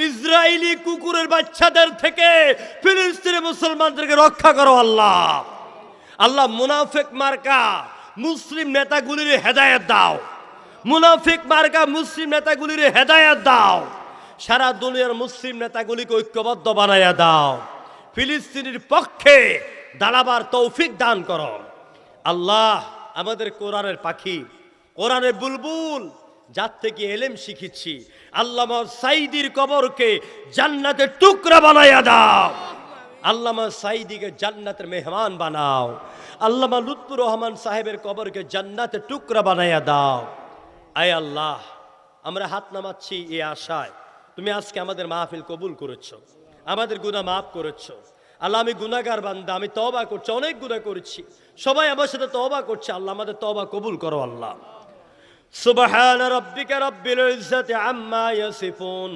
Israeli কুকুরের বাচ্চাদের থেকে ফিলিস্তিনি মুসলমানদেরকে রক্ষা করো আল্লাহ। আল্লাহ মুনাফিক মার্কা মুসলিম নেতাগুলির হেদায়েত দাও, মুনাফিক মার্কা মুসলিম নেতাগুলির হেদায়েত দাও, সারা দুনিয়ার মুসলিম নেতাগুলিকে ঐক্যবদ্ধ বানাইয়া দাও, ফিলিস্তিনের পক্ষে দাঁড়াবার তৌফিক দান করো আল্লাহ। আমাদের কোরআনের পাখি, কোরআনের বুলবুল, যার থেকে এলেম শিখেছি, আল্লামা সাইদির কবরকে জান্নাতের টুকরা বানাইয়া দাও। আল্লামা সাইদিকে জান্নাতের মেহমান বানাও। আল্লামা লুৎফুর রহমান সাহেবের কবরকে জান্নাতের টুকরা বানাইয়া দাও। আয় আল্লাহ, আমরা হাত নামাচ্ছি এই আশায় তুমি আজকে আমাদের মাহফিল কবুল করেছ, আমাদের গুনাহ মাফ করেছ। আল্লাহ, আমি গুনাহগার বান্দা, আমি তওবা করছি, অনেক গুনাহ করেছি, সবাই আমার সাথে তওবা করছে। আল্লাহ, আমাদের তওবা কবুল করো আল্লাহ। সুবহান রাব্বিকা রাব্বিল ইজ্জাতি আম্মা ইয়াসিফুন।